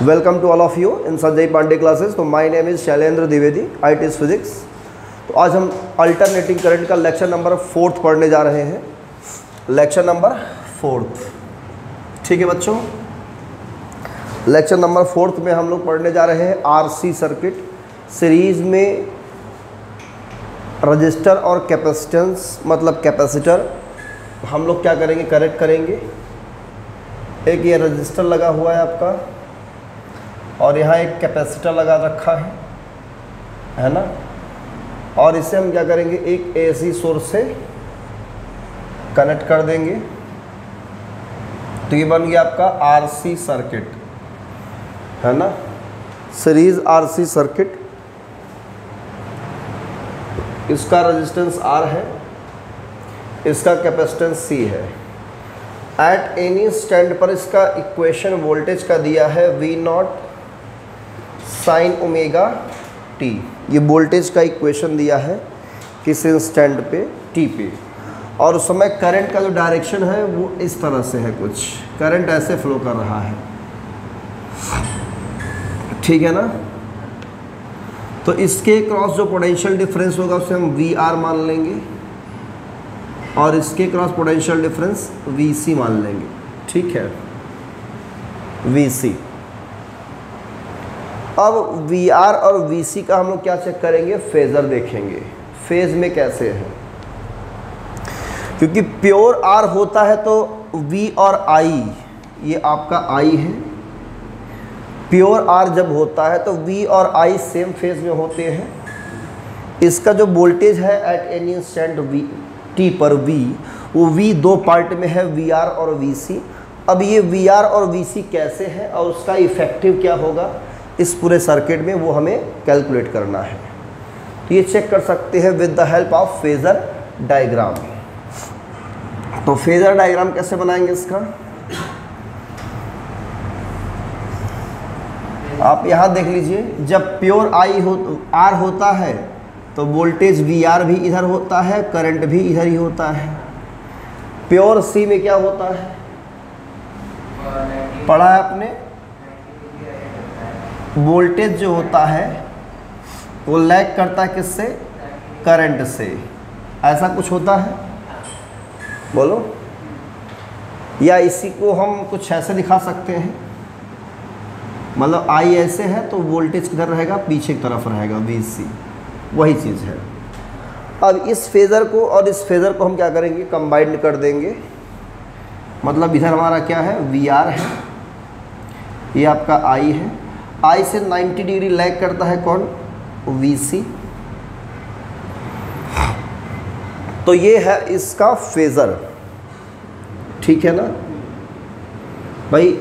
Welcome to all of you in Sanjay Pandey classes. तो my name is Shailendra Dwivedi, I T physics. तो आज हम alternating current का लेक्चर नंबर 4 पढ़ने जा रहे हैं। लेक्चर नंबर 4, ठीक है बच्चों। लेक्चर नंबर 4 में हम लोग पढ़ने जा रहे हैं आरसी सर्किट। सीरीज़ में रजिस्टर और कैपेसिटेंस मतलब कैपेसिटर हम लोग क्या करेंगे, कनेक्ट करेंगे। एक ये रजिस्टर लगा हुआ है आपका और यहाँ एक कैपेसिटर लगा रखा है ना। और इसे हम क्या करेंगे, एक एसी सोर्स से कनेक्ट कर देंगे। तो ये बन गया आपका आरसी सर्किट, है ना, सीरीज आरसी सर्किट। इसका रेजिस्टेंस R है, इसका कैपेसिटेंस C है। एट एनी स्टैंड पर इसका इक्वेशन वोल्टेज का दिया है V0 साइन ओमेगा t। ये वोल्टेज का इक्वेशन दिया है किसी स्टैंड पे t पे। और उस समय करंट का जो डायरेक्शन है वो इस तरह से है, कुछ करंट ऐसे फ्लो कर रहा है, ठीक है ना। तो इसके क्रॉस जो पोटेंशियल डिफरेंस होगा उसे हम VR मान लेंगे और इसके क्रॉस पोटेंशियल डिफरेंस VC मान लेंगे, ठीक है, VC। अब VR और VC का हम लोग क्या चेक करेंगे, फेजर देखेंगे, फेज में कैसे है। क्योंकि प्योर R होता है तो V और I, ये आपका I है। प्योर R जब होता है तो V और I सेम फेज में होते हैं। इसका जो वोल्टेज है एट एनी स्टैंड T पर V, वो V दो पार्ट में है, VR और VC। अब ये VR और VC कैसे है और उसका इफेक्टिव क्या होगा इस पूरे सर्किट में, वो हमें कैलकुलेट करना है। तो ये चेक कर सकते हैं with the help of phasor diagram. तो फेजर डायग्राम कैसे बनाएंगे इसका, आप यहाँ देख लीजिए। जब प्योर R होता है तो वोल्टेज VR भी इधर होता है, करंट भी इधर ही होता है। प्योर C में क्या होता है, पढ़ा है आपने, वोल्टेज जो होता है वो लैग करता है किससे, करंट से। ऐसा कुछ होता है, बोलो। या इसी को हम कुछ ऐसे दिखा सकते हैं, मतलब I ऐसे है तो वोल्टेज किधर रहेगा, पीछे की तरफ रहेगा, VC, वही चीज़ है। अब इस फेज़र को और इस फेज़र को हम क्या करेंगे, कंबाइंड कर देंगे। मतलब इधर हमारा क्या है, VR है, ये आपका I है। I से 90 डिग्री लैग करता है कौन, VC। तो ये है इसका फेज़र, ठीक है ना भाई।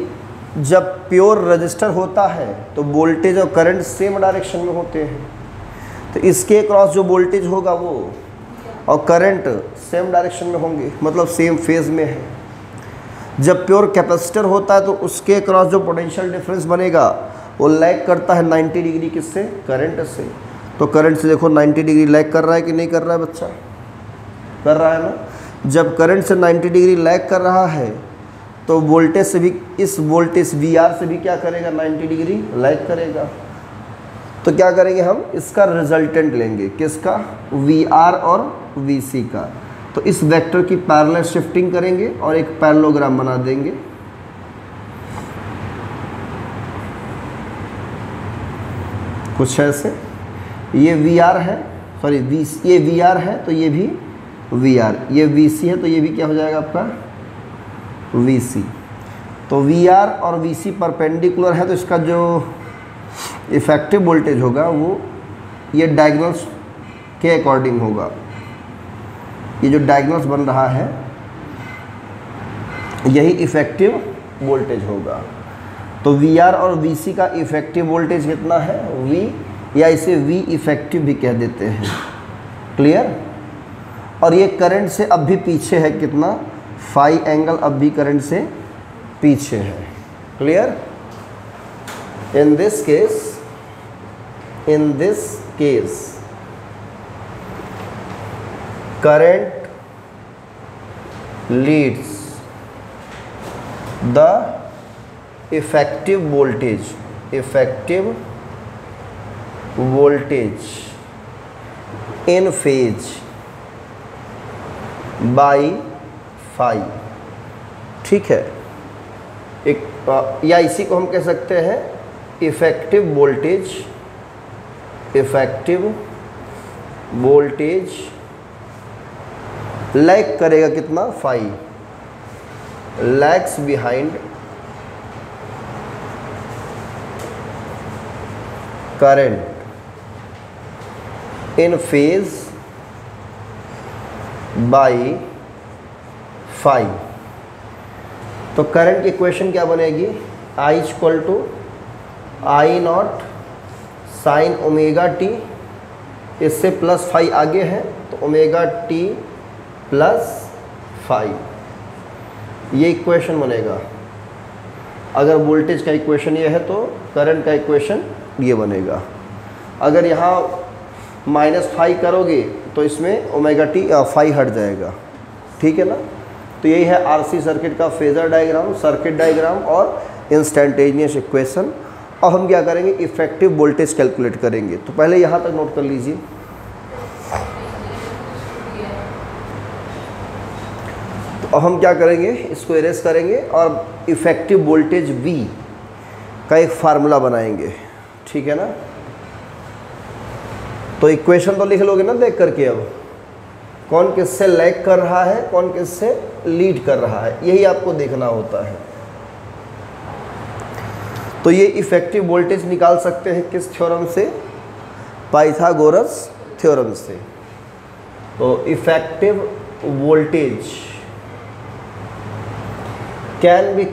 जब प्योर रजिस्टर होता है तो वोल्टेज और करंट सेम डायरेक्शन में होते हैं, तो इसके क्रॉस जो वोल्टेज होगा वो और करंट सेम डायरेक्शन में होंगे, मतलब सेम फेज में है। जब प्योर कैपेसिटर होता है तो उसके क्रॉस जो पोटेंशियल डिफरेंस बनेगा वो लैग करता है 90 डिग्री किससे, करंट से। तो करंट से देखो 90 डिग्री लैग कर रहा है कि नहीं कर रहा है बच्चा, कर रहा है ना। जब करंट से 90 डिग्री लैग कर रहा है तो वोल्टेज से भी, इस वोल्टेज VR से भी क्या करेगा, 90 डिग्री लैग करेगा। तो क्या करेंगे हम, इसका रिजल्टेंट लेंगे, किसका, VR और VC का। तो इस वेक्टर की पैरेलल शिफ्टिंग करेंगे और एक पैरेललोग्राम बना देंगे। कुछ ऐसे, ये VR है, सॉरी ये VR है तो ये भी VR, ये VC है तो ये भी क्या हो जाएगा आपका VC। तो VR और VC परपेंडिकुलर है तो इसका जो इफेक्टिव वोल्टेज होगा वो ये डायगोनल्स के अकॉर्डिंग होगा। ये जो डायगोनल्स बन रहा है यही इफेक्टिव वोल्टेज होगा। तो VR और VC का इफेक्टिव वोल्टेज कितना है, V, या इसे V इफेक्टिव भी कह देते हैं, क्लियर। और ये करंट से अब भी पीछे है, कितना, फाई एंगल अब भी करंट से पीछे है, clear. In this case current leads the effective voltage, effective voltage in phase by phi, ठीक है। एक या इसी को हम कह सकते हैं effective voltage, effective voltage lag करेगा कितना, phi, lags behind current in phase by phi. तो करंट की इक्वेशन क्या बनेगी, I equal to I naught sine omega T, इससे प्लस फाई आगे है तो ओमेगा टी प्लस फाई, ये इक्वेशन बनेगा। अगर वोल्टेज का इक्वेशन ये है तो करंट का इक्वेशन ये बनेगा। अगर यहाँ माइनस फाई करोगे तो इसमें ओमेगा टी फाई हट जाएगा, ठीक है ना। तो यही है आरसी सर्किट का फेजर डायग्राम, सर्किट डायग्राम और इंस्टेंटेनियस इक्वेशन। अब हम क्या करेंगे, इफेक्टिव वोल्टेज कैलकुलेट करेंगे। तो पहले यहाँ तक नोट कर लीजिए। तो अब हम क्या करेंगे, इसको इरेज करेंगे और इफेक्टिव वोल्टेज V का एक फार्मूला बनाएंगे, ठीक है ना। तो इक्वेशन तो लिख लोगे ना देख करके, अब कौन किससे लैग कर रहा है, कौन किससे लीड कर रहा है, यही आपको देखना होता है। तो ये इफेक्टिव वोल्टेज निकाल सकते हैं किस थ्योरम से, पाइथागोरस थ्योरम से। तो effective voltage can be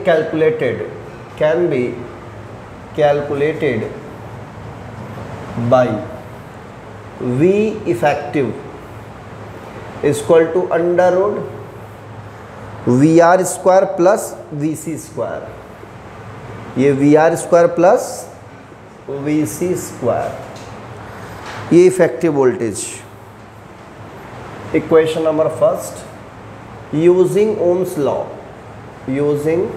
calculated by V effective equal to under root VR square plus VC square, ये VR square plus VC square, ये effective voltage. Equation number first, using Ohm's law, using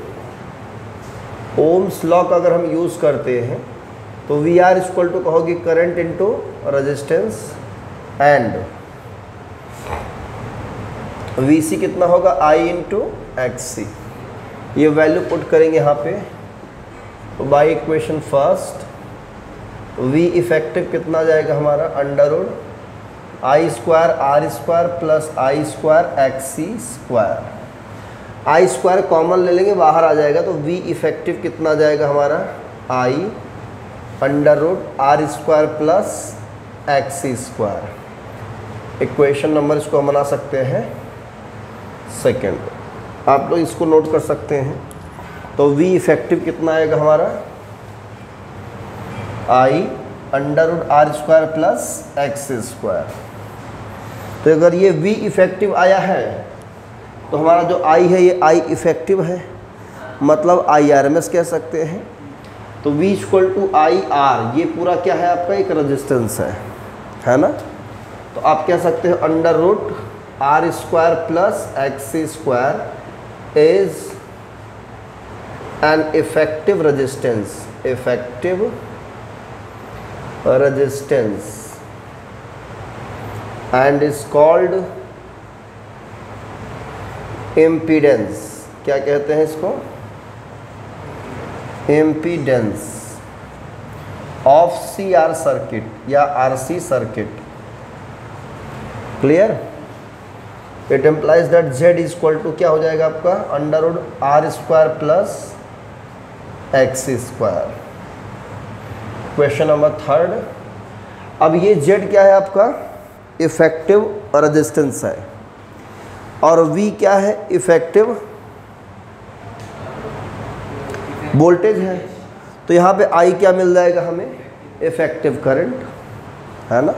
Ohm's law का अगर हम use करते हैं तो VR equal to कहोगे current into resistance and VC कितना होगा, I इंटू XC। ये वैल्यू पुट करेंगे यहाँ पे। तो by equation first V effective कितना जाएगा हमारा, under root I square R square plus I square XC square. I square common ले लेंगे, बाहर आ जाएगा। तो V इफेक्टिव कितना जाएगा हमारा, I under root R square plus XC square. Equation number इसको हम बना सकते हैं सेकेंड, आप लोग इसको नोट कर सकते हैं। तो V इफेक्टिव कितना आएगा हमारा, I under root R square plus XC square. तो अगर ये V इफेक्टिव आया है तो हमारा जो I है ये I इफेक्टिव है, मतलब IRMS कह सकते हैं। तो V इक्वल टू IR, ये पूरा क्या है आपका, एक रेजिस्टेंस है ना। तो आप कह सकते हो under root R square plus XC square is an effective resistance, effective resistance and is called impedance. क्या कहते हैं इसको, इम्पीडेंस ऑफ CR सर्किट या RC circuit. Clear. It implies that Z equal to क्या हो जाएगा आपका, under root R square plus XC square. Question number third, अब ये Z क्या है आपका, इफेक्टिव रेजिस्टेंस है, और V क्या है, इफेक्टिव वोल्टेज है। तो यहाँ पे I क्या मिल जाएगा हमें, इफेक्टिव करंट, है ना।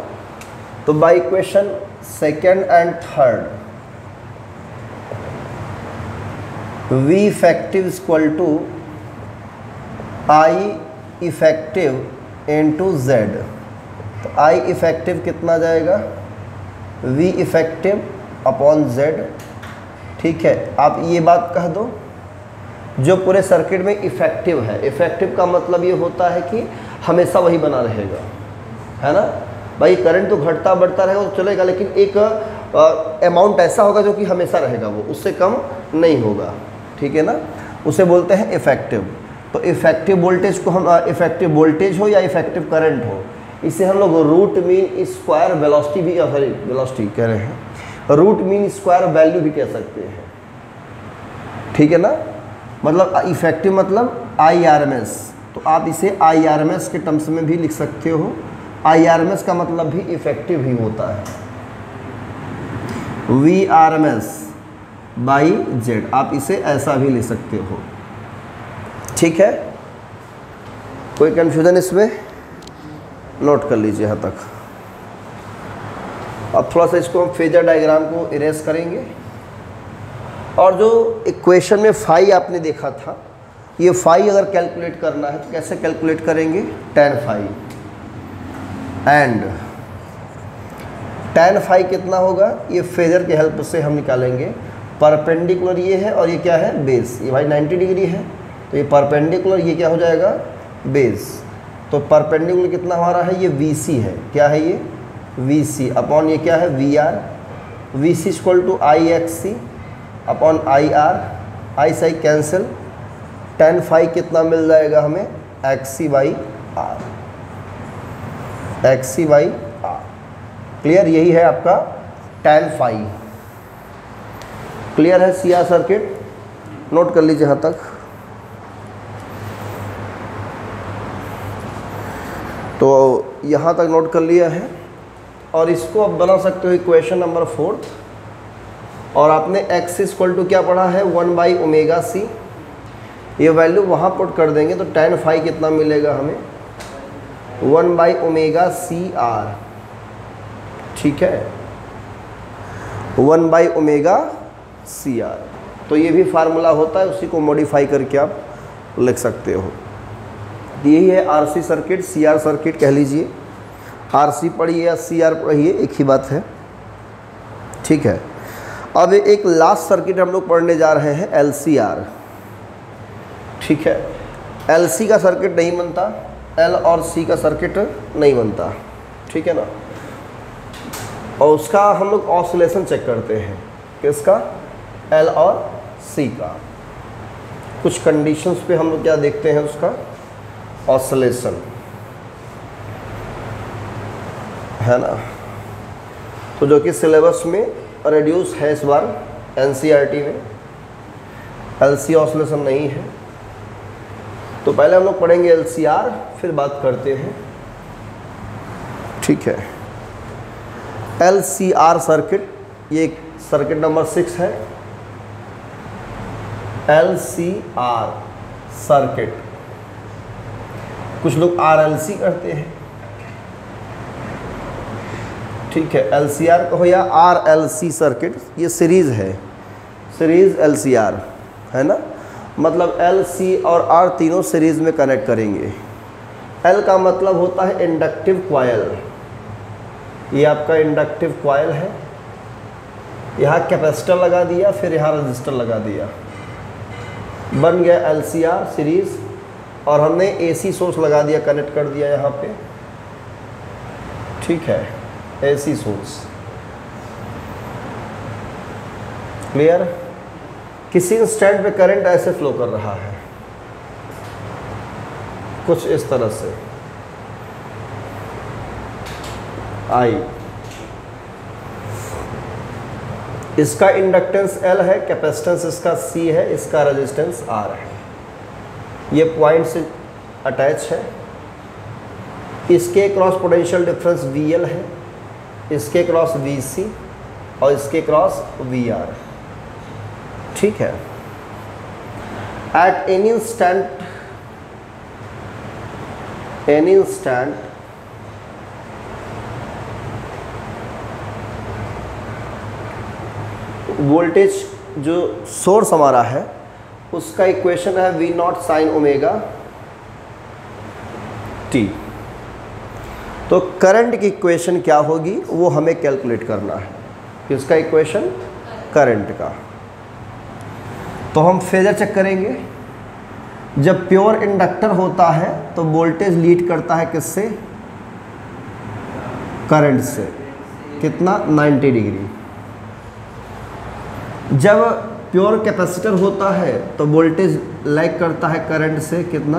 तो by equation second and third V effective equal to I effective into Z। तो I इफेक्टिव कितना जाएगा, V इफेक्टिव अपॉन Z, ठीक है। आप ये बात कह दो जो पूरे सर्किट में इफेक्टिव है। इफेक्टिव का मतलब ये होता है कि हमेशा वही बना रहेगा, है ना भाई। करंट तो घटता बढ़ता रहेगा तो चलेगा, लेकिन एक अमाउंट ऐसा होगा जो कि हमेशा रहेगा, वो उससे कम नहीं होगा, ठीक है ना। उसे बोलते हैं इफेक्टिव। तो इफेक्टिव वोल्टेज को हम इफेक्टिव वोल्टेज हो या इफेक्टिव करंट हो, इसे हम लोग रूट मीन स्क्वायर वेलोसिटी भी, सॉरी वेलोसिटी कह रहे हैं, रूट मीन स्क्वायर वैल्यू भी कह सकते हैं, ठीक है ना। मतलब इफेक्टिव मतलब IRMS, तो आप इसे IRMS के टर्म्स में भी लिख सकते हो। IRMS का मतलब भी इफेक्टिव ही होता है। VRMS बाई Z, आप इसे ऐसा भी लिख सकते हो, ठीक है। कोई कंफ्यूजन इसमें? नोट कर लीजिए यहाँ तक। अब थोड़ा सा इसको हम फेजर डायग्राम को इरेज करेंगे। और जो इक्वेशन में फाई आपने देखा था, ये फाई अगर कैलकुलेट करना है तो कैसे कैलकुलेट करेंगे? tan phi, and tan phi कितना होगा? ये फेजर के हेल्प से हम निकालेंगे। परपेंडिकुलर ये है और ये क्या है? बेस। ये भाई 90 डिग्री है, तो ये परपेंडिकुलर, ये क्या हो जाएगा? बेस। तो परपेंडिकुलर कितना हमारा है? ये VC है। क्या है ये? VC अपॉन ये क्या है? VR। VC equal to IXC upon IR, I से कैंसिल। tan फाई कितना मिल जाएगा हमें? XC by R, XC by R। Clear? यही है आपका tan फाई। क्लियर है CR सर्किट? नोट कर लीजिए यहाँ तक। तो यहाँ तक नोट कर लिया है, और इसको आप बना सकते हो इक्वेशन नंबर 4। और आपने x इक्वल टू क्या पढ़ा है? 1/ωc। ये वैल्यू वहाँ पुट कर देंगे तो tan फाई कितना मिलेगा हमें? 1/ωcR, ठीक है, 1/ωcR। तो ये भी फार्मूला होता है, उसी को मॉडिफाई करके आप लिख सकते हो। यही है RC सर्किट, CR सर्किट कह लीजिए। RC पढ़िए या CR पढ़िए, एक ही बात है, ठीक है। अब एक लास्ट सर्किट हम लोग पढ़ने जा रहे हैं, LCR, ठीक है। LC का सर्किट नहीं बनता, L और C का सर्किट नहीं बनता, ठीक है ना। और उसका हम लोग ऑसिलेशन चेक करते हैं, किसका? L और C का। कुछ कंडीशंस पे हम लोग क्या देखते हैं? उसका ऑसिलेशन, है ना। तो जो कि सिलेबस में रिड्यूस है इस बार NCERT में, LC ऑसिलेशन नहीं है। तो पहले हम लोग पढ़ेंगे LCR, फिर बात करते हैं, ठीक है। LCR सर्किट, ये सर्किट नंबर 6 है। LCR सर्किट, कुछ लोग RLC करते हैं, ठीक है। LCR कहो या RLC सर्किट, ये सीरीज़ है, सीरीज़ LCR है ना। मतलब L, C और R तीनों सीरीज़ में कनेक्ट करेंगे। L का मतलब होता है इंडक्टिव क्वाइल। ये आपका इंडक्टिव क्वाइल है, यहाँ कैपेसिटर लगा दिया, फिर यहाँ रजिस्टर लगा दिया, बन गया LCR सीरीज़। और हमने AC सोर्स लगा दिया, कनेक्ट कर दिया यहाँ पे, ठीक है, AC सोर्स। क्लियर? किसी इंस्टेंट पे करंट ऐसे फ्लो कर रहा है, कुछ इस तरह से, I। इसका इंडक्टेंस L है, कैपेसिटेंस इसका C है, इसका रेजिस्टेंस R है। ये पॉइंट से अटैच है। इसके क्रॉस पोटेंशियल डिफरेंस VL है, इसके क्रॉस VC और इसके क्रॉस VR, ठीक है। एट एनी इंस्टेंट वोल्टेज जो सोर्स हमारा है उसका इक्वेशन है V0 sin ओमेगा t। तो करंट की इक्वेशन क्या होगी वो हमें कैलकुलेट करना है। किसका इक्वेशन? करंट का। तो हम फेजर चेक करेंगे। जब प्योर इंडक्टर होता है तो वोल्टेज लीड करता है किससे? करंट से। कितना? 90 डिग्री। जब प्योर कैपेसिटर होता है तो वोल्टेज लैग करता है करंट से। कितना?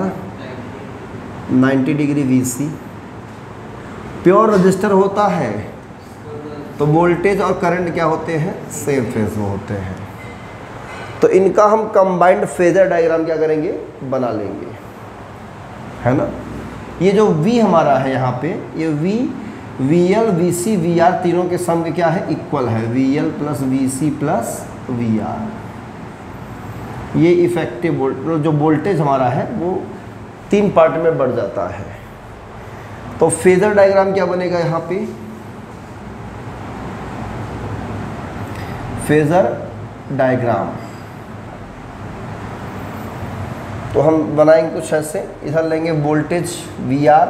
90 डिग्री VC। प्योर रजिस्टर होता है तो वोल्टेज और करंट क्या होते हैं? सेम फेज में होते हैं। तो इनका हम कंबाइंड फेजर डायग्राम क्या करेंगे? बना लेंगे, है ना। ये जो V हमारा है यहाँ पे, ये V, VL, VC, VR तीनों के सम क्या है? इक्वल है। VL plus VC plus VR। ये इफेक्टिव जो वोल्टेज हमारा है वो 3 पार्ट में बढ़ जाता है। तो फेजर डायग्राम क्या बनेगा यहाँ पे? फेजर डायग्राम तो हम बनाएंगे कुछ ऐसे। इधर लेंगे voltage VR,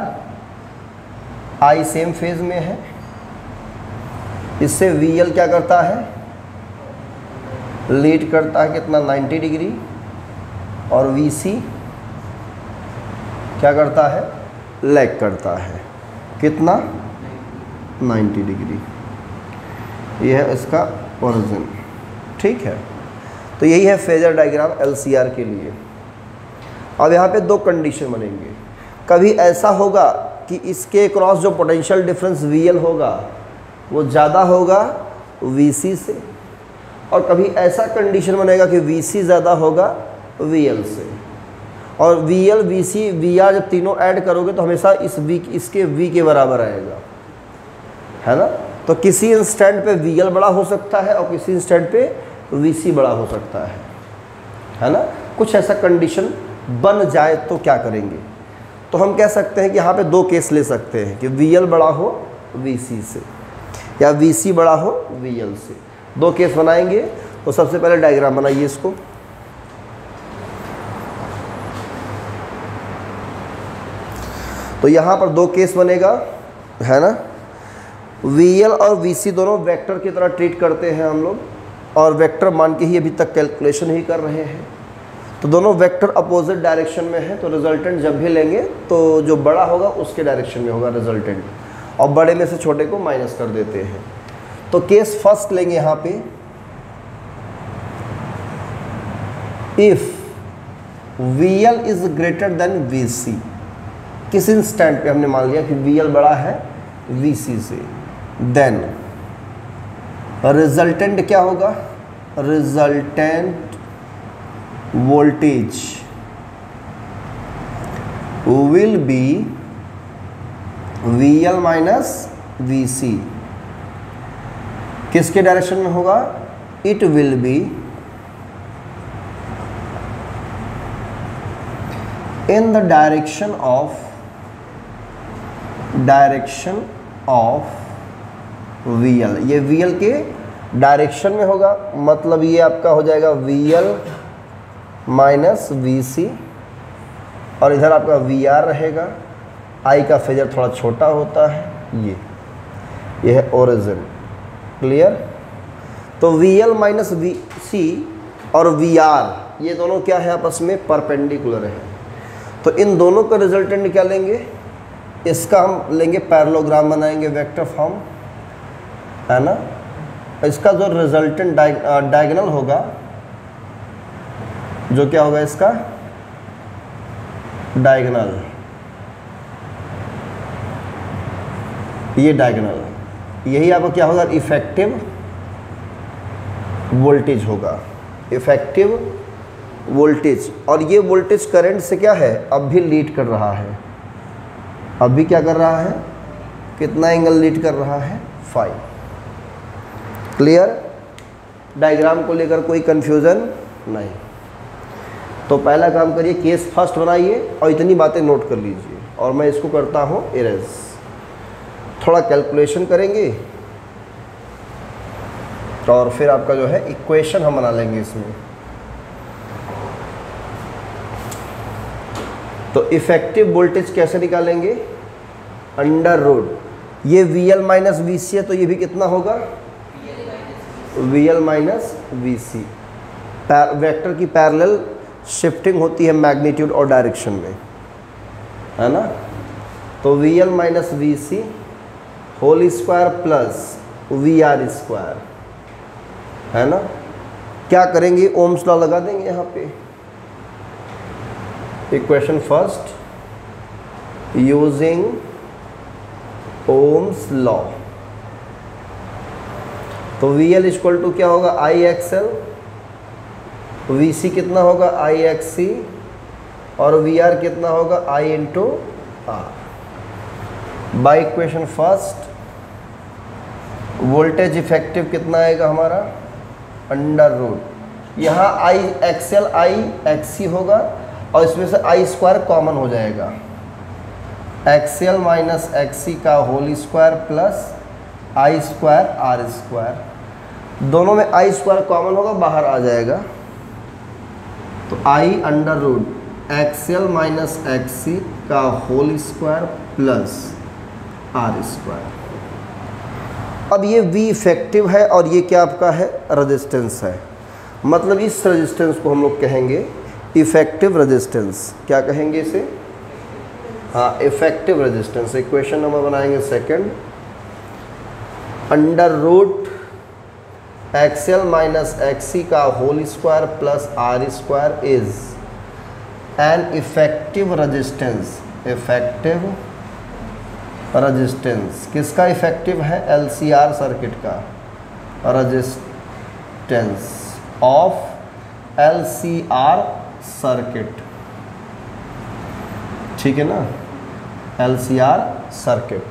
I same phase में है। इससे VL क्या करता है? लीड करता है। कितना? 90 डिग्री। और VC क्या करता है? लैग करता है। कितना? 90 डिग्री। यह है इसका ओरिजिन। ठीक है, तो यही है फेजर डायग्राम LCR के लिए। अब यहाँ पे 2 कंडीशन बनेंगे। कभी ऐसा होगा कि इसके क्रॉस जो पोटेंशियल डिफरेंस VL होगा वो ज़्यादा होगा VC से, और कभी ऐसा कंडीशन बनेगा कि VC ज़्यादा होगा VL से। और VL, VC, VR जब तीनों ऐड करोगे तो हमेशा इसके V के बराबर आएगा, है ना। तो किसी इंस्टेंट पे VL बड़ा हो सकता है और किसी इंस्टेंट पे VC बड़ा हो सकता है ना। कुछ ऐसा कंडीशन बन जाए तो क्या करेंगे? तो हम कह सकते हैं कि यहाँ पे 2 केस ले सकते हैं कि VL बड़ा हो VC से या VC बड़ा हो VL से। 2 केस बनाएंगे। तो सबसे पहले डायग्राम बनाइए इसको। तो यहाँ पर 2 केस बनेगा, है ना। VL और VC दोनों वेक्टर की तरह ट्रीट करते हैं हम लोग, और वेक्टर मान के ही अभी तक कैलकुलेशन ही कर रहे हैं। तो दोनों वेक्टर अपोजिट डायरेक्शन में है, तो रिजल्टेंट जब भी लेंगे तो जो बड़ा होगा उसके डायरेक्शन में होगा रिजल्टेंट, और बड़े में से छोटे को माइनस कर देते हैं। तो केस फर्स्ट लेंगे यहाँ पे। If VL is greater than VC, किस इंस्टेंट पे हमने मान लिया कि VL बड़ा है VC से, देन रिजल्टेंट क्या होगा? Resultant voltage will be VL minus VC। किसके डायरेक्शन में होगा? It will be in the direction of VL। ये VL के डायरेक्शन में होगा, मतलब ये आपका हो जाएगा VL माइनस VC, और इधर आपका VR रहेगा। I का फेजर थोड़ा छोटा होता है। ये है ओरिजिन। क्लियर? तो VL माइनस VC और VR ये दोनों क्या है? आपस में परपेंडिकुलर है। तो इन दोनों का रिजल्टेंट क्या लेंगे? इसका हम लेंगे पैरेललोग्राम बनाएंगे, वेक्टर फॉर्म, है ना। इसका जो रिजल्टेंट डायगोनल होगा, जो क्या होगा इसका? डायगोनल। ये डायगोनल, यही आपको क्या होगा? इफेक्टिव वोल्टेज होगा। इफेक्टिव वोल्टेज, और ये वोल्टेज करंट से क्या है? अब भी लीड कर रहा है। अब भी क्या कर रहा है? कितना एंगल लीड कर रहा है? 5। क्लियर? डायग्राम को लेकर कोई कंफ्यूजन नहीं। तो पहला काम करिए, केस फर्स्ट बनाइए और इतनी बातें नोट कर लीजिए, और मैं इसको करता हूँ इरेज। थोड़ा कैलकुलेशन करेंगे और फिर आपका जो है इक्वेशन हम बना लेंगे इसमें। तो इफेक्टिव वोल्टेज कैसे निकालेंगे? अंडर रूट, ये VL माइनस VC है तो ये भी कितना होगा? VL minus VC। वेक्टर की पैरेलल शिफ्टिंग होती है मैग्नीट्यूड और डायरेक्शन में, है ना। तो VL minus VC whole square plus VR square, है ना। क्या करेंगे, ओम्स लॉ लगा देंगे यहाँ पे। Equation first using Ohm's law, तो VL इक्वल टू क्या होगा IXL, VC कितना होगा IXC और VR कितना होगा I into R। By equation first voltage effective कितना आएगा हमारा अंडर रूट, यहाँ IXL IXC होगा और इसमें से I स्क्वायर कॉमन हो जाएगा, XL माइनस XC का whole square plus I square R square, दोनों में I स्क्वायर कॉमन होगा बाहर आ जाएगा, तो I under root XL minus XC का whole square plus R square. अब ये V इफेक्टिव है और ये क्या आपका है रेजिस्टेंस है, मतलब इस रेजिस्टेंस को हम लोग कहेंगे इफेक्टिव रेजिस्टेंस। क्या कहेंगे इसे, हाँ इफेक्टिव रेजिस्टेंस। इक्वेशन नंबर बनाएंगे second, under root XL minus XC का whole square plus R square is an effective resistance. Effective resistance किसका इफेक्टिव है, LCR सर्किट का रेजिस्टेंस ऑफ LCR सर्किट, ठीक है ना। LCR सर्किट,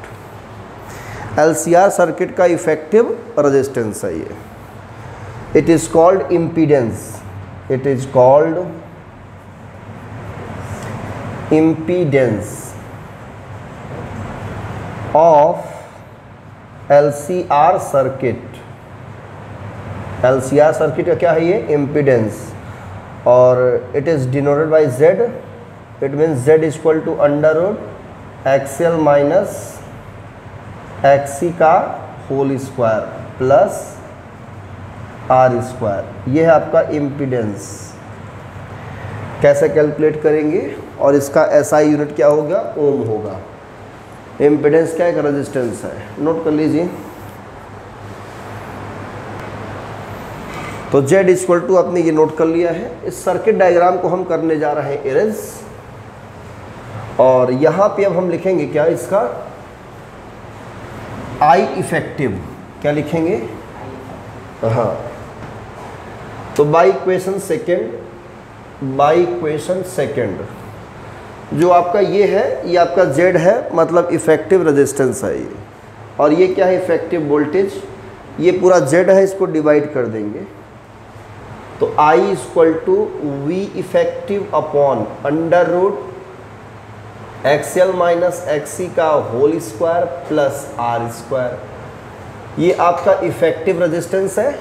LCR सर्किट का effective resistance है ये। It is called impedance, it is called impedance of LCR circuit. LCR circuit का क्या है ये इम्पीडेंस, और it is denoted by Z। It means Z equal to under root XL minus XC का whole square plus R square. ये है आपका impedance. कैसे कैलकुलेट करेंगे, और इसका SI यूनिट क्या होगा, ओम होगा। इम्पीडेंस क्या एक रेजिस्टेंस है, नोट कर लीजिए। तो Z इक्वल टू आपने ये नोट कर लिया है। इस सर्किट डायग्राम को हम करने जा रहे हैं इरेज, और यहाँ पे अब हम लिखेंगे क्या इसका I इफेक्टिव। क्या लिखेंगे, हाँ, तो बाई इक्वेशन सेकेंड जो आपका ये है, ये आपका Z है, मतलब इफेक्टिव रेजिस्टेंस है ये, और ये क्या है इफेक्टिव वोल्टेज। ये पूरा Z है, इसको डिवाइड कर देंगे, तो I equal to V effective upon under root XL minus XC का whole square plus R square. ये आपका इफेक्टिव रेजिस्टेंस है,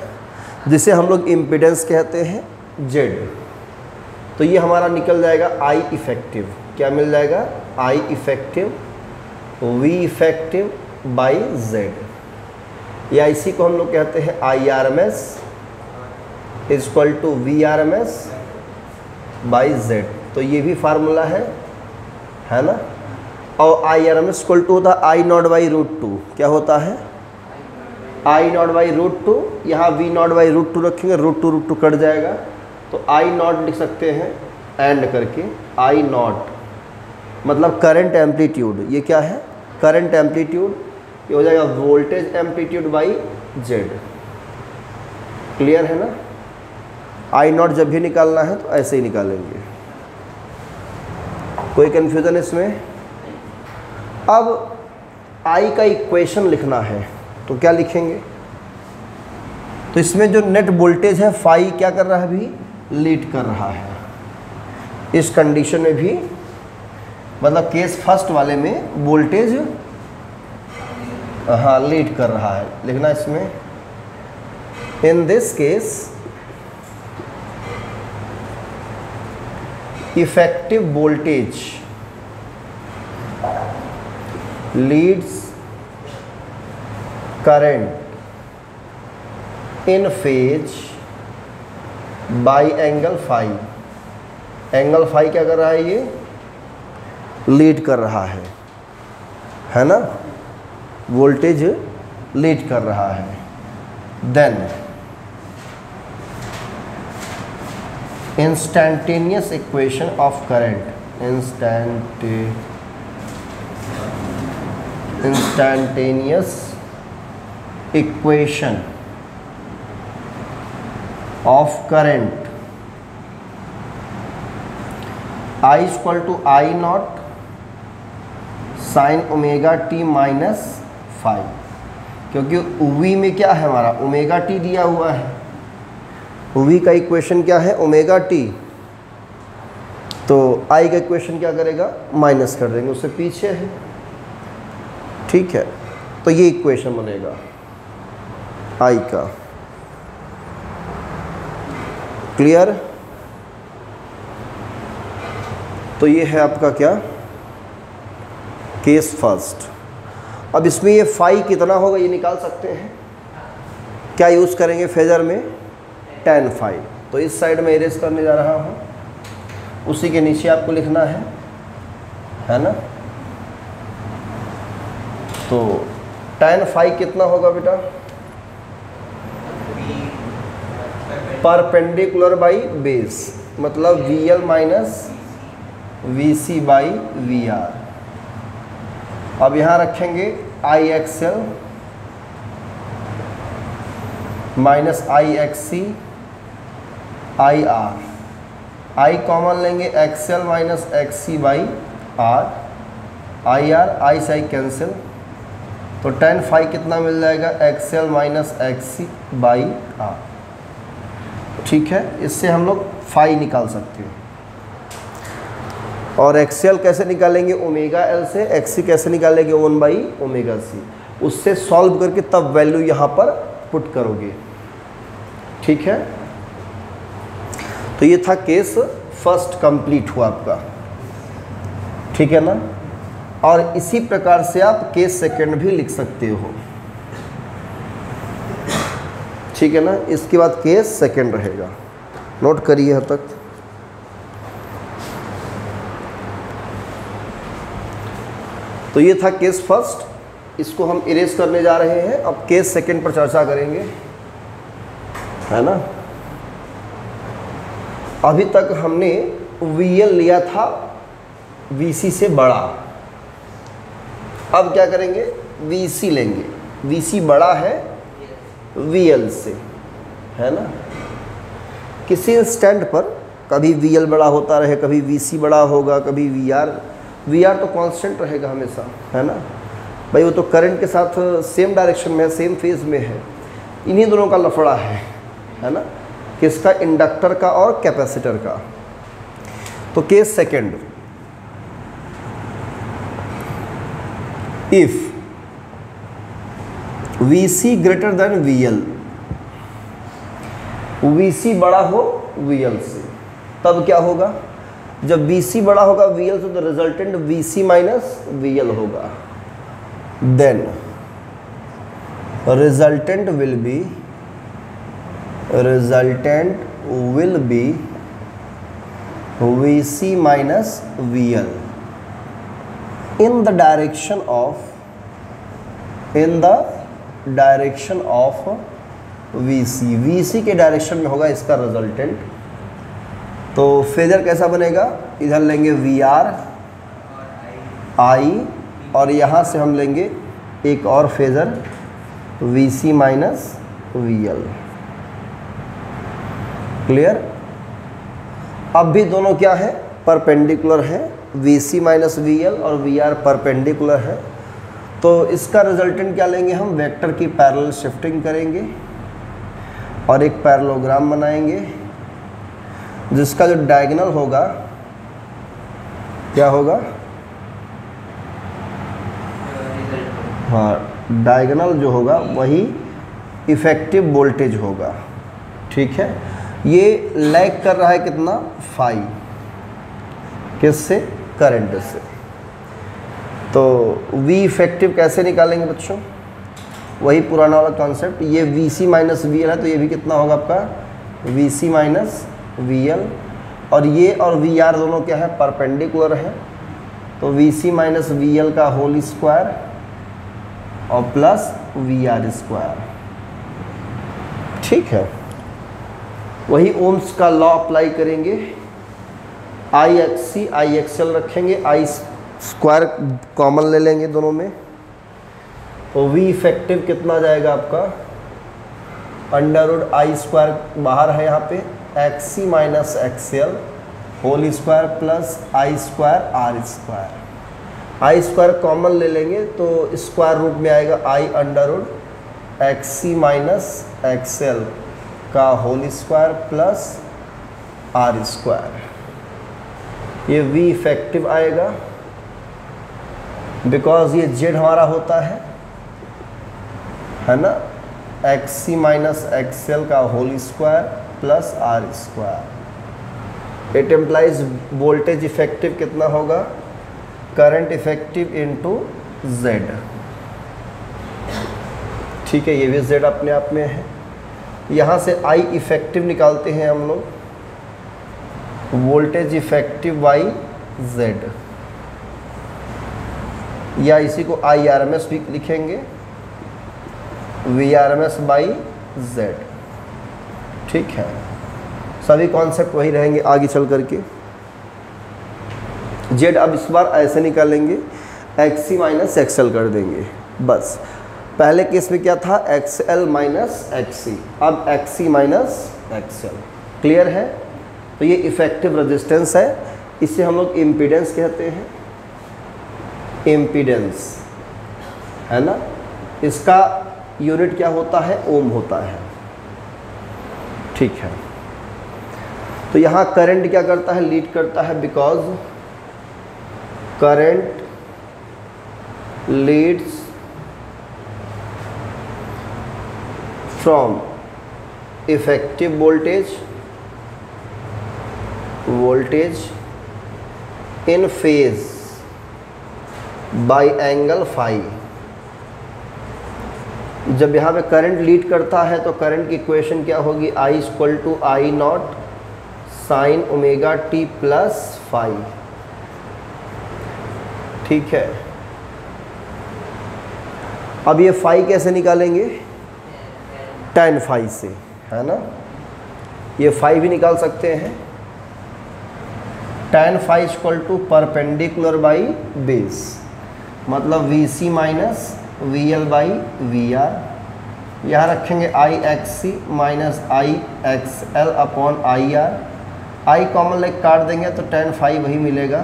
जिसे हम लोग इम्पीडेंस कहते हैं Z। तो ये हमारा निकल जाएगा I इफेक्टिव। क्या मिल जाएगा, I effective V effective by Z, या इसी को हम लोग कहते हैं IRMS equal to VRMS by Z। तो ये भी फार्मूला है ना। और IRMS इक्वल टू होता है I naught by root two. क्या होता है, I naught by root two, यहाँ V naught by root two रखेंगे, रूट टू कट जाएगा, तो I नॉट लिख सकते हैं एंड करके, I नॉट मतलब करंट एम्पलीट्यूड। ये क्या है, करंट एम्पलीट्यूड, ये हो जाएगा voltage amplitude by Z। Clear है ना। I नॉट जब भी निकालना है तो ऐसे ही निकालेंगे, कोई कंफ्यूजन इसमें। अब I का इक्वेशन लिखना है, तो क्या लिखेंगे, तो इसमें जो नेट वोल्टेज है फाई क्या कर रहा है, अभी लीड कर रहा है। इस कंडीशन में भी, मतलब केस फर्स्ट वाले में वोल्टेज हाँ लीड कर रहा है, लिखना इसमें। In this case effective voltage leads current in phase by angle phi। Angle phi क्या कर रहा है, ये लीड कर रहा है ना, वोल्टेज लीड कर रहा है। Then instantaneous equation of current, instantaneous equation of current I equal to I naught sine omega T minus phi, क्योंकि V में क्या है हमारा, ओमेगा टी दिया हुआ है। V का इक्वेशन क्या है, ओमेगा टी, तो I का इक्वेशन क्या करेगा, माइनस कर देंगे, उससे पीछे है। ठीक है, तो ये इक्वेशन बनेगा I का। क्लियर? तो ये है आपका क्या, केस फर्स्ट। अब इसमें ये फाई कितना होगा ये निकाल सकते हैं, क्या यूज़ करेंगे फेजर में, tan फाई। तो इस साइड में इरेज करने जा रहा हूँ, उसी के नीचे आपको लिखना है ना। तो tan फाई कितना होगा बेटा, परपेंडिकुलर बाई बेस, मतलब VL minus VC by VR। अब यहाँ रखेंगे IXL minus IXC IR, I common लेंगे XL minus XC by R, IR I से I कैंसिल, तो tan फाई कितना मिल जाएगा, XL minus XC by R। ठीक है, इससे हम लोग फाई निकाल सकते हैं। और XL कैसे निकालेंगे, ओमेगा L से, XC कैसे निकालेंगे, 1 बाई ओमेगा C। उससे सॉल्व करके तब वैल्यू यहाँ पर पुट करोगे। ठीक है, तो ये था केस फर्स्ट कंप्लीट हुआ आपका। ठीक है ना, और इसी प्रकार से आप केस सेकंड भी लिख सकते हो। ठीक है ना, इसके बाद केस सेकंड रहेगा, नोट करिए यहाँ तक। तो ये था केस फर्स्ट, इसको हम इरेज करने जा रहे हैं। अब केस सेकंड पर चर्चा करेंगे, है ना। अभी तक हमने VL लिया था VC से बड़ा, अब क्या करेंगे, VC लेंगे। VC बड़ा है VL से, है ना। किसी इंस्टेंट पर कभी VL बड़ा होता रहे, कभी VC बड़ा होगा, कभी VR तो कांस्टेंट रहेगा हमेशा, है ना भाई। वो तो करंट के साथ सेम डायरेक्शन में है, सेम फेज में है। इन्हीं दोनों का लफड़ा है ना, किसका, इंडक्टर का और कैपेसिटर का। तो case second, if VC greater than VL, VC बड़ा हो VL से, तब क्या होगा, जब VC बड़ा होगा VL से तो रिजल्टेंट VC माइनस VL होगा। Then resultant will be VC minus VL in the direction of VC के डायरेक्शन में होगा इसका रिजल्टेंट। तो फेजर कैसा बनेगा, इधर लेंगे VR I, और यहाँ से हम लेंगे एक और phasor VC minus VL। Clear? अब भी दोनों क्या है, परपेंडिकुलर है, VC माइनस VL और VR परपेंडिकुलर है। तो इसका रिजल्टेंट क्या लेंगे हम, वेक्टर की पैरेलल शिफ्टिंग करेंगे और एक पैरेललोग्राम बनाएंगे, जिसका जो डायगोनल होगा क्या होगा, हाँ डायगोनल जो होगा वही इफेक्टिव वोल्टेज होगा। ठीक है, ये लैग कर रहा है कितना, फाई, किससे, करंट से। तो V इफेक्टिव कैसे निकालेंगे बच्चों, वही पुराना वाला कॉन्सेप्ट। ये VC माइनस VL है, तो ये भी कितना होगा आपका, VC माइनस VL और ये और वी आर दोनों क्या है, परपेंडिकुलर है, तो V C minus V L का होल स्क्वायर और प्लस वी आर स्क्वायर। ठीक है, वही ओम्स का लॉ अप्लाई करेंगे, I X C I X L रखेंगे, आई स्क्वायर कॉमन ले लेंगे दोनों में, तो वी इफेक्टिव कितना जाएगा आपका, अंडर रूट आई स्क्वायर बाहर है यहाँ पे, X C minus X L whole square plus I square R square. I square common ले लेंगे तो स्क्वायर रूट में आएगा I under root X C minus X L का whole square plus R square. ये वी इफेक्टिव आएगा because ये Z हमारा होता है ना, X C minus X L का whole square plus R square. It implies voltage effective कितना होगा, करंट इफेक्टिव इनटू जेड। ठीक है, ये भी जेड अपने आप में है। यहाँ से आई इफेक्टिव निकालते हैं हम लोग, वोल्टेज इफेक्टिव बाई जेड, या इसी को आई आर एम एस भी लिखेंगे, V R M S by Z. ठीक है, सभी कॉन्सेप्ट वही रहेंगे आगे चल करके। जेड अब इस बार ऐसे निकालेंगे, x C minus X L कर देंगे बस। पहले केस में क्या था, एक्स एल माइनस एक्स सी, अब x C minus X L. Clear है, तो ये इफेक्टिव रेजिस्टेंस है, इसे हम लोग इम्पीडेंस कहते हैं, इम्पीडेंस है ना। इसका यूनिट क्या होता है, ओम होता है। ठीक है, तो यहाँ करंट क्या करता है, लीड करता है, because current leads from effective voltage in phase by angle phi. जब यहाँ पे करंट लीड करता है तो करंट की इक्वेशन क्या होगी, I equal to I naught sine omega T plus phi. ठीक है, अब ये फाई कैसे निकालेंगे, tan फाई से, है ना। ये फाई भी निकाल सकते हैं, tan phi equal to perpendicular by base, मतलब V C minus V L by V R. यहाँ रखेंगे I X C minus I X L upon I R, I common लेग काट देंगे तो tan फाई वही मिलेगा,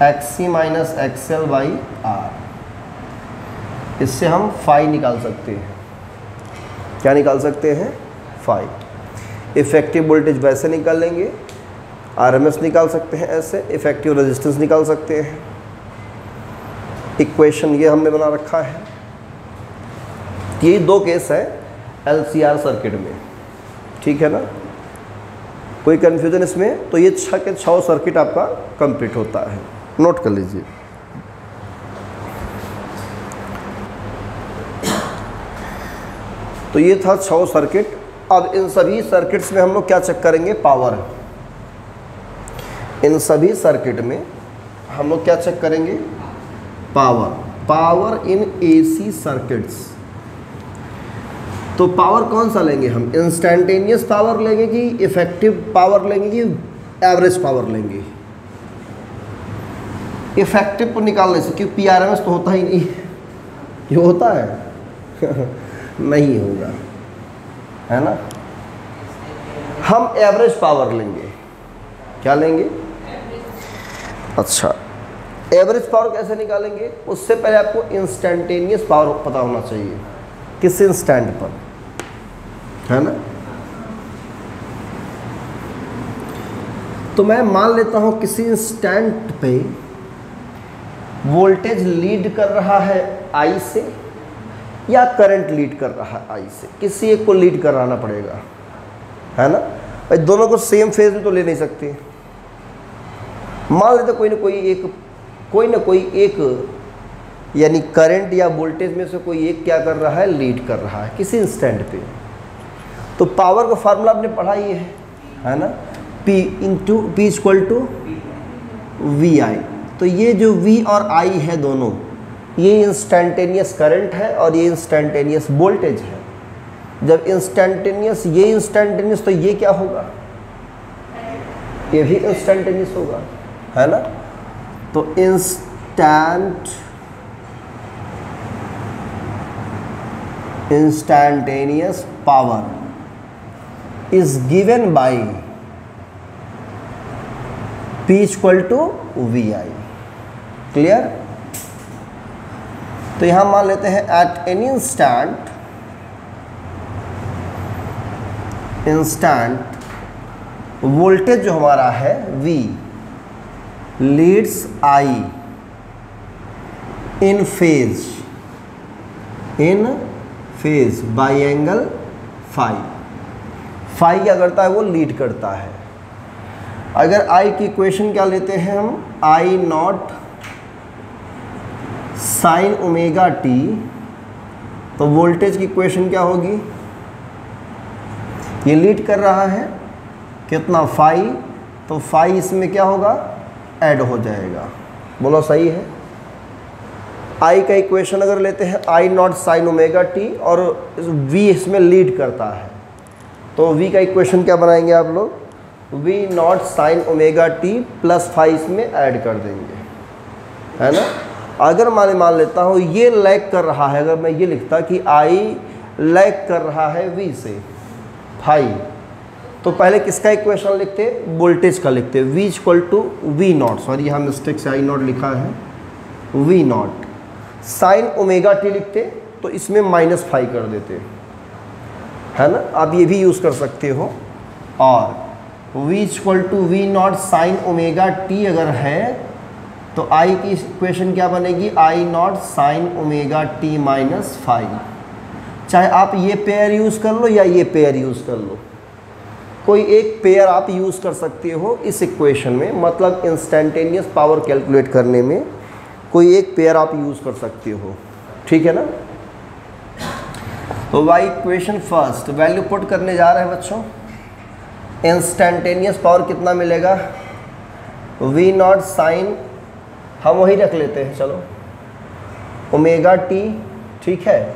X C minus X L by R. इससे हम फाई निकाल सकते हैं, क्या निकाल सकते हैं, फाई। इफेक्टिव वोल्टेज वैसे निकाल लेंगे, आरएमएस निकाल सकते हैं ऐसे, इफेक्टिव रेजिस्टेंस निकाल सकते हैं। इक्वेशन ये हमने बना रखा है। ये दो केस है एलसीआर सर्किट में, ठीक है ना, कोई कन्फ्यूजन इसमें, तो ये 6 के 6 सर्किट आपका कंप्लीट होता है, नोट कर लीजिए। तो ये था 6 सर्किट। अब इन सभी सर्किट्स में हम लोग क्या चेक करेंगे, पावर। इन सभी सर्किट में हम लोग क्या चेक करेंगे, power. Power in AC circuits. तो पावर कौन सा लेंगे हम, इंस्टेंटेनियस पावर लेंगे कि इफेक्टिव पावर लेंगे कि एवरेज पावर लेंगे। इफेक्टिव को निकालने से, क्योंकि पीआरएमएस तो होता ही नहीं, ये होता है नहीं होगा, है ना। हम एवरेज पावर लेंगे, क्या लेंगे, अच्छा एवरेज पावर कैसे निकालेंगे, उससे पहले आपको इंस्टेंटेनियस पावर पता होना चाहिए, किस इंस्टेंट पर, है ना। तो मैं मान लेता हूं किसी इंस्टेंट पे वोल्टेज लीड कर रहा है आई से या करंट लीड कर रहा है आई से, किसी एक को लीड कराना पड़ेगा, है ना। भाई दोनों को सेम फेज में तो ले नहीं सकते। मान लेते कोई ना कोई एक यानी करंट या वोल्टेज में से कोई एक क्या कर रहा है, लीड कर रहा है किसी इंस्टेंट पे। तो पावर का फार्मूला आपने पढ़ा ही है ना, P into P equal to V I. तो ये जो V और I है दोनों, ये इंस्टेंटेनियस करंट है और ये इंस्टेंटेनियस वोल्टेज है। जब इंस्टेंटेनियस, ये इंस्टेंटेनियस, तो ये क्या होगा, ये भी इंस्टेंटेनियस होगा, है ना। तो instantaneous power is given by P equal to V I. क्लियर। तो यहां मान लेते हैं एट एनी इंस्टेंट वोल्टेज जो हमारा है V leads I in phase by angle phi. Phi क्या करता है, वो लीड करता है। अगर I की इक्वेशन क्या लेते हैं हम, I not sine omega T, तो वोल्टेज की इक्वेशन क्या होगी, ये लीड कर रहा है कितना, फाई, तो फाई इसमें क्या होगा, ऐड हो जाएगा। बोलो सही है। आई का इक्वेशन अगर लेते हैं, आई नॉट साइन ओमेगा टी, और वी इसमें लीड करता है, तो वी का इक्वेशन क्या बनाएंगे आप लोग, V naught sine omega T plus phi इसमें ऐड कर देंगे, है ना। अगर मान लेता हूँ ये लैग कर रहा है, अगर मैं ये लिखता कि आई लैग कर रहा है वी से फाई, तो पहले किसका इक्वेशन लिखते, वोल्टेज का लिखते, v equal to V naught, sorry यहाँ मिस्टेक से आई नॉट लिखा है, V naught sine omega T लिखते, तो इसमें माइनस फाई कर देते, है ना। आप ये भी यूज़ कर सकते हो। और v equal to V naught sine omega T अगर है, तो आई की इक्वेशन क्या बनेगी, I naught sine omega T minus phi. चाहे आप ये पेयर यूज़ कर लो या ये पेयर यूज़ कर लो, कोई एक पेयर आप यूज़ कर सकते हो इस इक्वेशन में, मतलब इंस्टेंटेनियस पावर कैलकुलेट करने में कोई एक पेयर आप यूज़ कर सकते हो, ठीक है ना। तो by equation first value put करने जा रहे हैं बच्चों। इंस्टेंटेनियस पावर कितना मिलेगा, वी नॉट साइन, हम वही रख लेते हैं, चलो ओमेगा टी, ठीक है।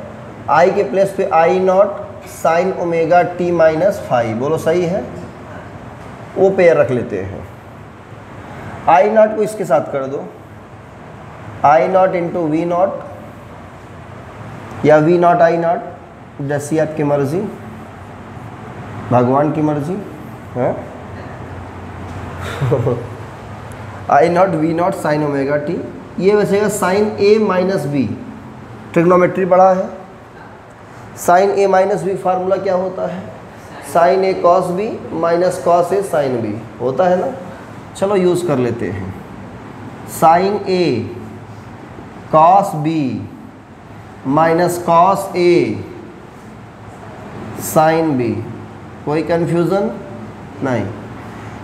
आई के प्लेस पे I naught sine omega T minus phi, बोलो सही है, वो पेयर रख लेते हैं। आई नॉट को इसके साथ कर दो, I naught into V naught, या वी नॉट आई नॉट, जैसी आपकी मर्जी, भगवान की मर्जी है। I naught V naught sine omega T, ये बचेगा sine A minus B, trigonometry पढ़ा है। Sine A minus B formula क्या होता है, sine A cos B minus cos A sine B होता है ना। चलो यूज़ कर लेते हैं, sine A cos B minus cos A sine B, कोई कन्फ्यूज़न नहीं।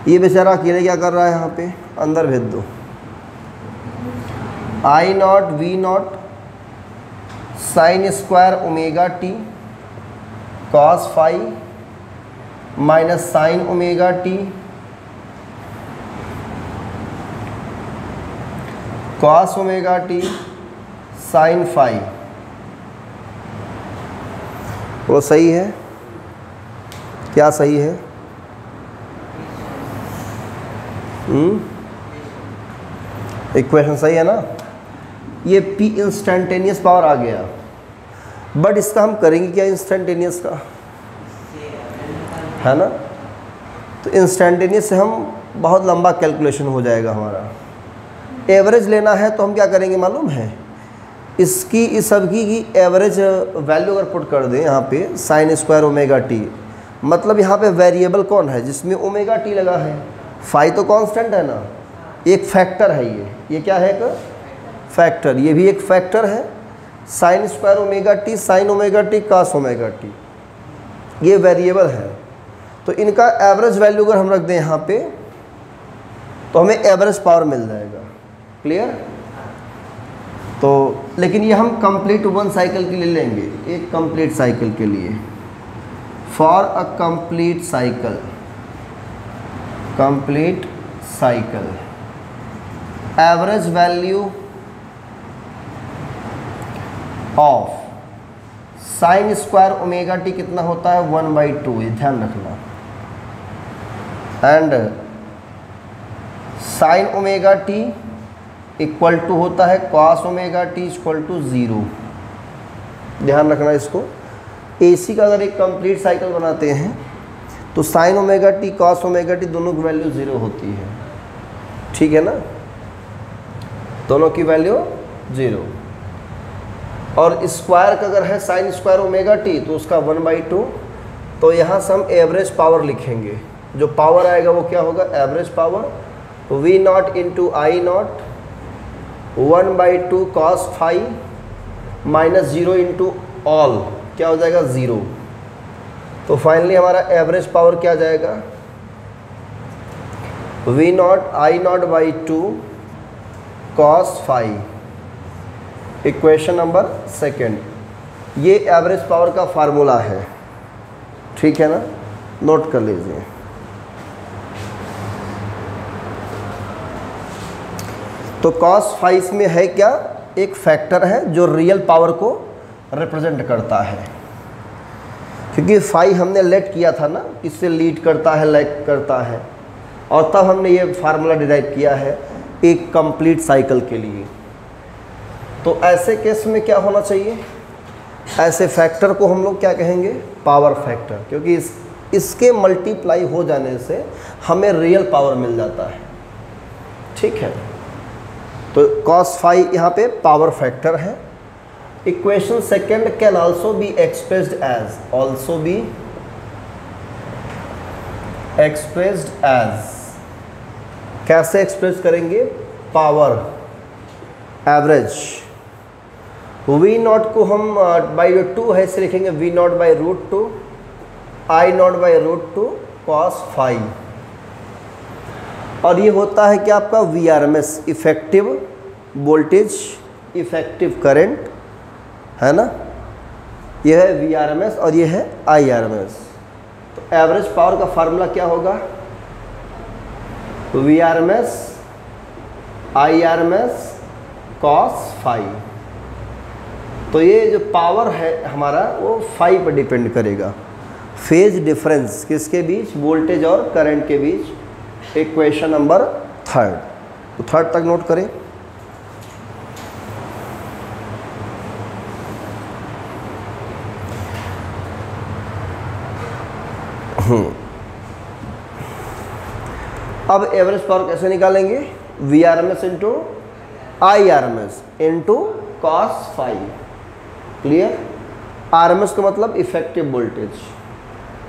ये बेचारा अकेले क्या कर रहा है, यहाँ पे अंदर भेज दो। I naught V naught sine square omega T cos phi minus sine omega T cos omega T sine phi, वो सही है, क्या सही है, इक्वेशन सही है ना। ये P इंस्टेंटेनियस पावर आ गया, बट इसका हम करेंगे क्या इंस्टेंटेनियस का, है ना। तो इंस्टेंटेनियस से हम बहुत लंबा कैलकुलेशन हो जाएगा हमारा। एवरेज लेना है तो हम क्या करेंगे मालूम है, इसकी इस सबकी की एवरेज वैल्यू अगर पुट कर दें यहाँ पे, साइन स्क्वायर ओमेगा टी, मतलब यहाँ पे वेरिएबल कौन है जिसमें ओमेगा टी लगा है, फाई तो कांस्टेंट है ना, एक फैक्टर है ये क्या है, एक फैक्टर, ये भी एक फैक्टर है। Sign square omega T sign omega T cos omega T, ये वेरिएबल है। तो इनका एवरेज वैल्यू अगर हम रख दें यहाँ पे, तो हमें एवरेज पावर मिल जाएगा। क्लियर। तो लेकिन ये हम कंप्लीट वन साइकिल के लिए लेंगे, एक कंप्लीट साइकिल के लिए, for a complete cycle complete cycle. Average value of sine square omega T कितना होता है 1/2, ये ध्यान रखना। And sine omega T equal to होता है cos omega T equal to 0। ध्यान रखना इसको। एसी का अगर एक कंप्लीट साइकिल बनाते हैं तो sign omega T cos omega T दोनों की वैल्यू 0 होती है, ठीक है ना, दोनों की वैल्यू 0। और स्क्वायर का अगर है साइन स्क्वायर ओमेगा टी तो उसका 1/2। तो यहाँ से हम एवरेज पावर लिखेंगे, जो पावर आएगा वो क्या होगा, average power V naught into I naught 1/2 cos phi minus 0 into all, क्या हो जाएगा 0। तो फाइनली हमारा एवरेज पावर क्या जाएगा, V naught I naught by 2 cos phi. Equation number second. ये एवरेज पावर का फार्मूला है, ठीक है ना, नोट कर लीजिए। तो कॉस फाइव में है क्या, एक फैक्टर है जो रियल पावर को रिप्रेजेंट करता है, क्योंकि फाइव हमने लेट किया था ना, किससे लीड करता है, लैग करता है, और तब हमने ये फार्मूला डिराइव किया है एक कंप्लीट साइकिल के लिए। तो ऐसे केस में क्या होना चाहिए, ऐसे फैक्टर को हम लोग क्या कहेंगे, पावर फैक्टर, क्योंकि इसके मल्टीप्लाई हो जाने से हमें रियल पावर मिल जाता है, ठीक है। तो cos फाइव यहाँ पे पावर फैक्टर है। Equation second can also be expressed as कैसे एक्सप्रेस करेंगे, पावर एवरेज वी नॉट को हम बाई 2 है इसे लिखेंगे V naught by √2 I naught by √2 cos phi. और ये होता है कि आपका VRMS effective voltage, effective current, है ना, ये है VRMS और ये है IRMS। तो एवरेज पावर का फार्मूला क्या होगा, VRMS IRMS cos फाइव। तो ये जो पावर है हमारा वो फाइव पर डिपेंड करेगा, फेज डिफरेंस किसके बीच, वोल्टेज और करंट के बीच। इक्वेशन नंबर थर्ड, तो थर्ड तक नोट करें। अब एवरेज पावर कैसे निकालेंगे, VRMS into IRMS into cos five. Clear. RMS का मतलब इफेक्टिव वोल्टेज,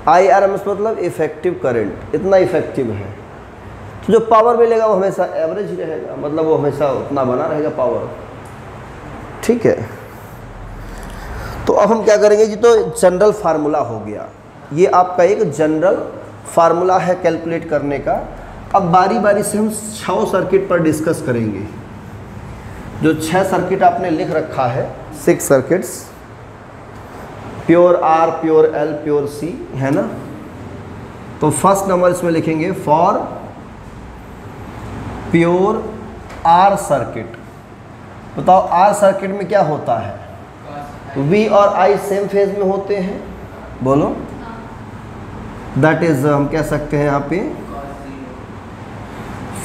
IRMS मतलब इफेक्टिव करंट, इतना इफेक्टिव है। तो जो पावर मिलेगा वो हमेशा एवरेज ही रहेगा, मतलब वो हमेशा उतना बना रहेगा पावर, ठीक है। तो अब हम क्या करेंगे जी, तो जनरल फार्मूला हो गया, ये आपका एक जनरल फार्मूला है कैलकुलेट करने का। अब बारी बारी से हम 6 सर्किट पर डिस्कस करेंगे। जो 6 सर्किट आपने लिख रखा है, 6 circuits, pure R, pure L, pure C, है ना। तो फर्स्ट नंबर इसमें लिखेंगे फॉर प्योर R सर्किट। बताओ R सर्किट में क्या होता है, V और I सेम फेज में होते हैं, बोलो। दैट इज हम कह सकते हैं यहाँ पे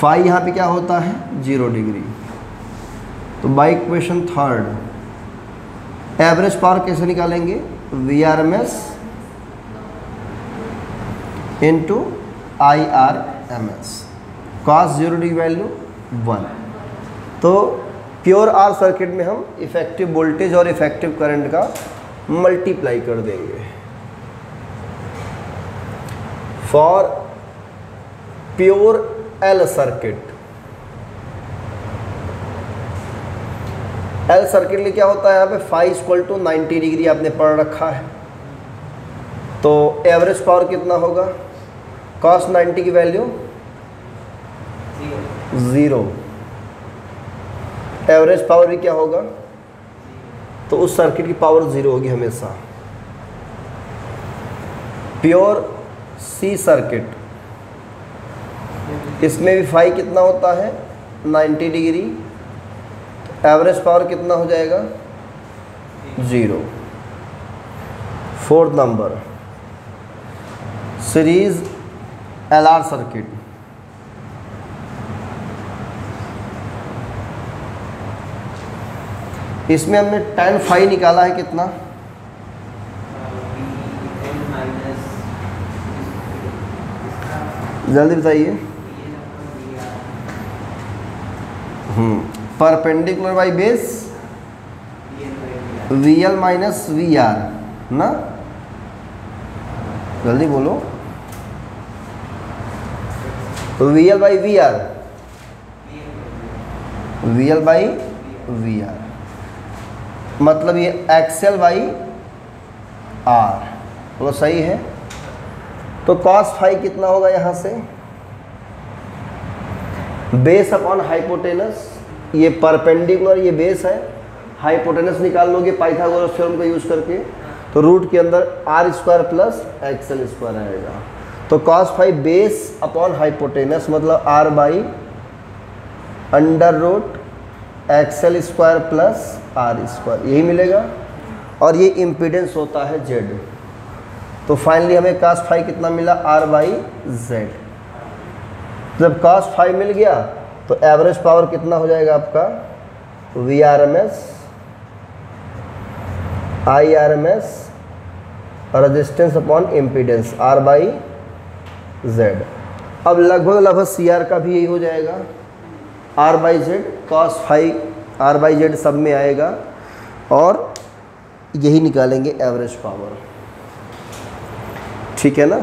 फाई, यहाँ पे क्या होता है 0 डिग्री। तो by equation third average power कैसे निकालेंगे, VRMS into IRMS, cos 0 degree value 1। तो प्योर R सर्किट में हम इफेक्टिव वोल्टेज और इफेक्टिव करंट का मल्टीप्लाई कर देंगे। For pure L circuit, L circuit लिए क्या होता है, यहाँ पे फाई इक्वल टू 90 डिग्री आपने पढ़ रखा है। तो एवरेज पावर कितना होगा, cos 90 की वैल्यू 0। एवरेज पावर भी क्या होगा, तो उस सर्किट की पावर 0 होगी हमेशा। प्योर C सर्किट, इसमें भी फाई कितना होता है 90 डिग्री, एवरेज पावर कितना हो जाएगा 0। Fourth number series LR circuit. इसमें हमने tan फाई निकाला है कितना, जल्दी बताइए। Perpendicular by base VL minus VR ना, जल्दी बोलो। VL by VR, VL by VR मतलब ये XL बाई R, वो सही है। तो cos फाई कितना होगा यहाँ से, बेस अपॉन हाइपोटेनस, ये परपेंडिकुलर ये बेस है, हाइपोटेनस निकाल लोगे पाइथागोरस थ्योरम का यूज करके, तो रूट के अंदर R² प्लस XL² आएगा। तो cos phi base upon hypotenuse मतलब R by under root XL² plus R², यही मिलेगा। और ये इम्पीडेंस होता है Z। तो फाइनली हमें cos फाई कितना मिला R बाई Z। जब cos फाई मिल गया तो एवरेज पावर कितना हो जाएगा आपका VRMS IRMS resistance upon impedance R by Z। अब लगभग CR का भी यही हो जाएगा R by Z, cos phi R by Z सब में आएगा और यही निकालेंगे एवरेज पावर, ठीक है ना।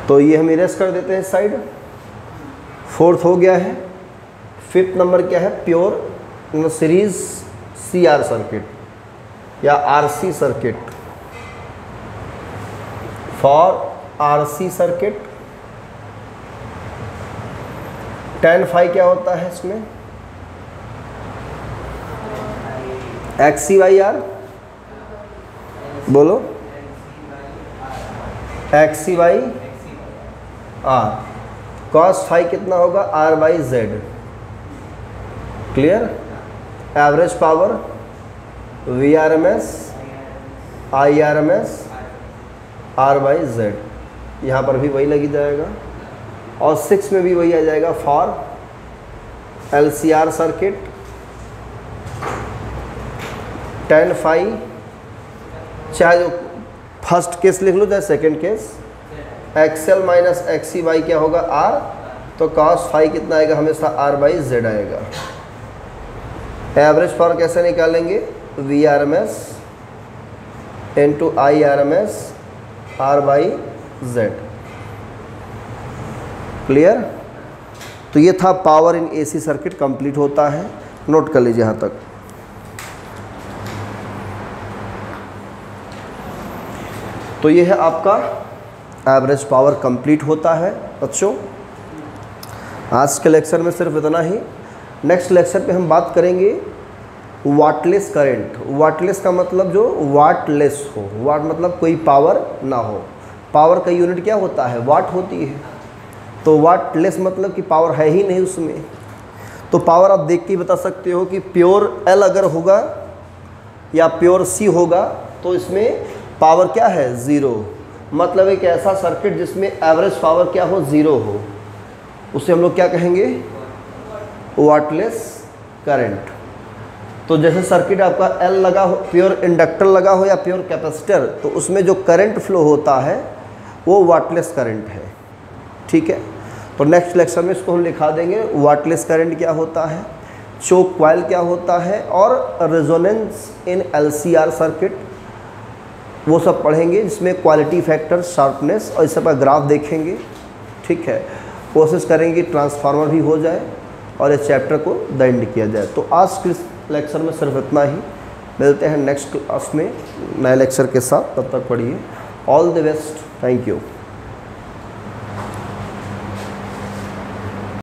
तो ये हम इरेज कर देते हैं साइड। फोर्थ हो गया है। फिफ्थ नंबर क्या है, प्योर सीरीज CR सर्किट या RC circuit. For RC circuit tan phi क्या होता है इसमें, XC बाई R, बोलो XC by R। cos phi कितना होगा R by Z। Clear. Average power VRMS IRMS R by Z, यहाँ पर भी वही लगी जाएगा। और 6 में भी वही आ जाएगा for LCR circuit tan phi, चाहे जो फर्स्ट केस लिख लो चाहे second case, XL minus XC by क्या होगा R, तो cos फाई कितना आएगा हमेशा R बाई Z आएगा। एवरेज पावर कैसे निकालेंगे, VRMS into IRMS R by Z। Clear. तो ये था power in AC circuit complete होता है, नोट कर लीजिए यहाँ तक। तो ये है आपका एवरेज पावर कंप्लीट होता है बच्चों। आज के लेक्चर में सिर्फ इतना ही। नेक्स्ट लेक्चर पे हम बात करेंगे वाटलेस करंट। वाटलेस का मतलब जो वाटलेस हो, वाट मतलब कोई पावर ना हो। पावर का यूनिट क्या होता है, वाट होती है। तो वाटलेस मतलब कि पावर है ही नहीं उसमें। तो पावर आप देख के ही बता सकते हो कि प्योर L अगर होगा या प्योर C होगा तो इसमें पावर क्या है 0। मतलब एक ऐसा सर्किट जिसमें एवरेज पावर क्या हो 0 हो, उसे हम लोग क्या कहेंगे, वाटलेस करंट। तो जैसे सर्किट आपका L लगा हो, प्योर इंडक्टर लगा हो या प्योर कैपेसिटर, तो उसमें जो करंट फ्लो होता है वो वाटलेस करंट है। ठीक है। तो नेक्स्ट लेक्चर में इसको हम लिखा देंगे, वाटलेस करंट क्या होता है, चोक कॉइल क्या होता है, और रेजोनेंस इन LCR सर्किट वो सब पढ़ेंगे, जिसमें क्वालिटी फैक्टर, शार्पनेस और इस सब का ग्राफ देखेंगे। ठीक है। कोशिश करेंगे ट्रांसफार्मर भी हो जाए और इस चैप्टर को द एंड किया जाए। तो आज के लेक्चर में सिर्फ इतना ही। मिलते हैं नेक्स्ट क्लास में नए लेक्चर के साथ, तब तक पढ़िए। All the best, thank you.